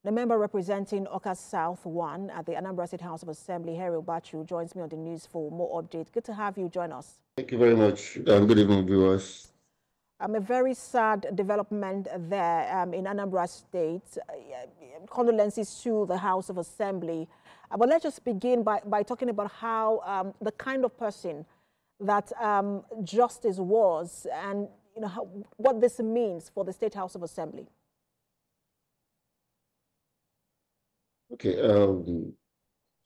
The member representing Oka South 1 at the Anambra State House of Assembly, Harry Bachu, joins me on the news for more updates. Good to have you join us. Thank you very much. Good evening, viewers. A very sad development there in Anambra State. Condolences to the House of Assembly. But let's just begin by talking about how the kind of person that Justice was, and what this means for the State House of Assembly. Okay,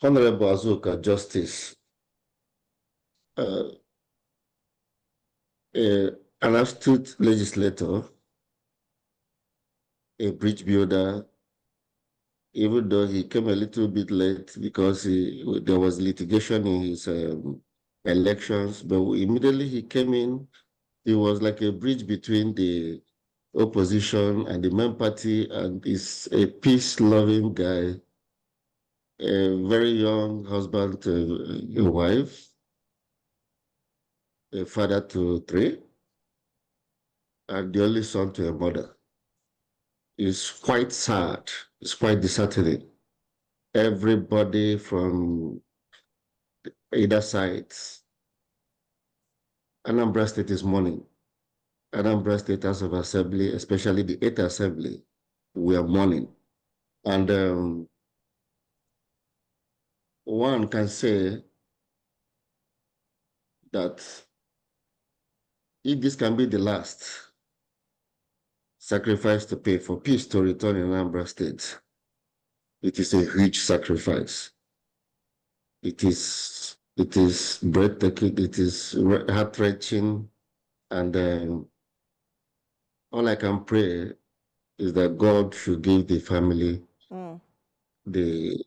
Honorable Azuka, Justice, an astute legislator, a bridge builder, even though he came a little bit late because there was litigation in his elections, but immediately he came in, he was like a bridge between the opposition and the main party, and is a peace-loving guy, a very young husband to a wife, a father to 3, and the only son to a mother. It's quite sad. It's quite disheartening. Everybody from either side, Anambra State is mourning. Anambra State House of Assembly, especially the 8th Assembly, we are mourning. And one can say that if this can be the last sacrifice to pay for peace to return in Anambra State, it is a huge sacrifice. It is breathtaking, it is heart-wrenching, and all I can pray is that God should give the family the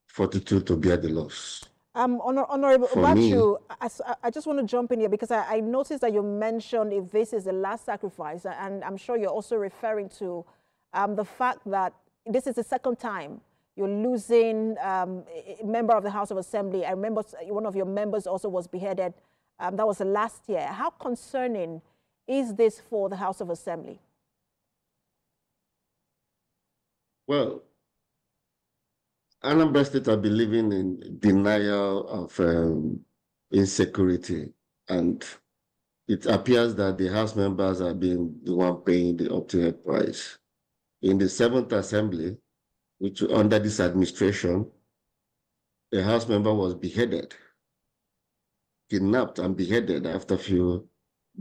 fortitude to bear the loss. Honorable Bachu, I just want to jump in here because I noticed that you mentioned if this is the last sacrifice, and I'm sure you're also referring to the fact that this is the second time you're losing a member of the House of Assembly. I remember one of your members also was beheaded. That was the last year. How concerning is this for the House of Assembly? Well, Anambra State have been living in denial of insecurity, and it appears that the House members have been the one paying the ultimate price. In the 7th Assembly, which under this administration, a House member was beheaded, kidnapped and beheaded after a few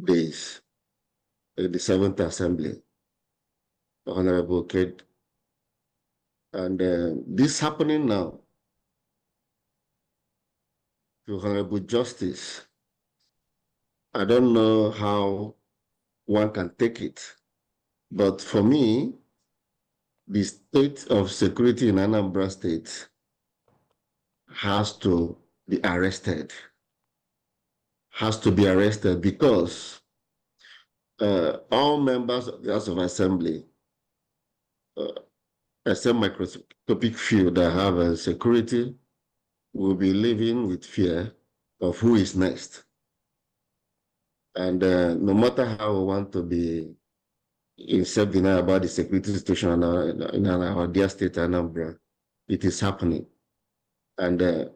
days in the 7th Assembly, Honorable Kate. And this happening now to Honorable Justice, I don't know how one can take it, but for me, the state of security in Anambra State has to be arrested. Has to be arrested because all members of the House of Assembly, except microscopic few that have security, will be living with fear of who is next. And no matter how we want to be in self-denial about the security situation in our dear state, Anambra, it is happening. And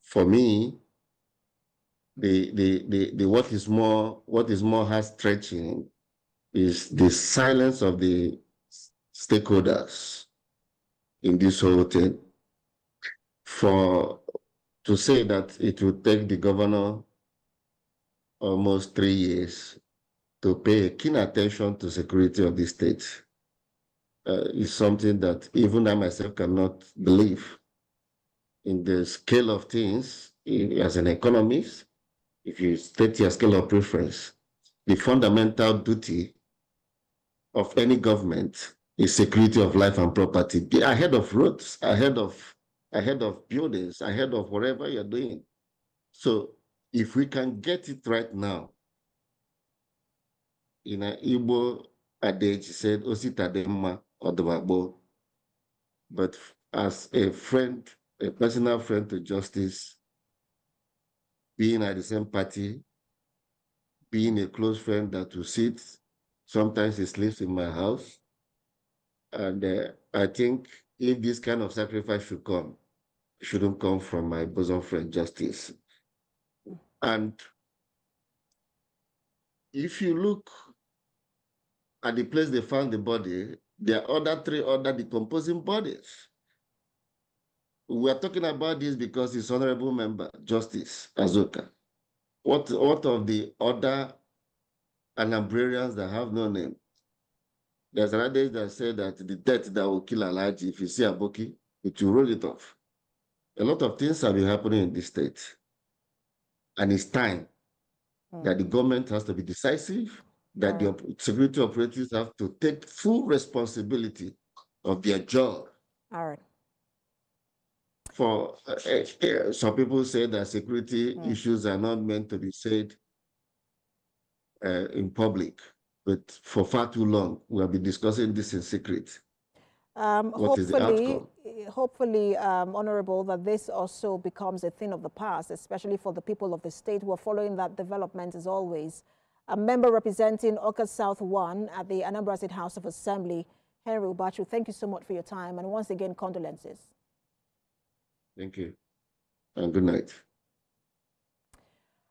for me, what is more heart-stretching is the silence of the stakeholders in this whole thing. To say that it will take the governor almost 3 years to pay keen attention to security of the state is something that even I myself cannot believe. In the scale of things, as an economist, if you state your scale of preference, the fundamental duty of any government is security of life and property. Be ahead of roads, ahead of buildings, ahead of whatever you're doing. So if we can get it right now, in an Igbo adage said, Osita Demma Odobabo. But as a friend, a personal friend to Justice, being at the same party, being a close friend that will sit, sometimes he sleeps in my house, And I think if this kind of sacrifice should come, it shouldn't come from my bosom friend Justice. And if you look at the place they found the body, there are three other decomposing bodies. We are talking about this because his honorable member, Justice Azuka. What of the other Anambrarians that have no name? There's an adage that said that the death that will kill Alaji, if you see Aboki, it will roll it off. A lot of things have been happening in this state. And it's time that the government has to be decisive, that the security operatives have to take full responsibility of their job. All right. For some people say that security issues are not meant to be said in public, but for far too long, we have been discussing this in secret. What is the outcome? Hopefully, Honorable, that this also becomes a thing of the past, especially for the people of the state who are following that development as always. A member representing Oka South 1 at the Anambra State House of Assembly, Henry Ubachu, thank you so much for your time. And once again, condolences. Thank you. And good night.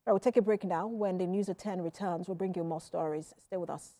I will take a break now. When the News at 10 returns, we'll bring you more stories. Stay with us.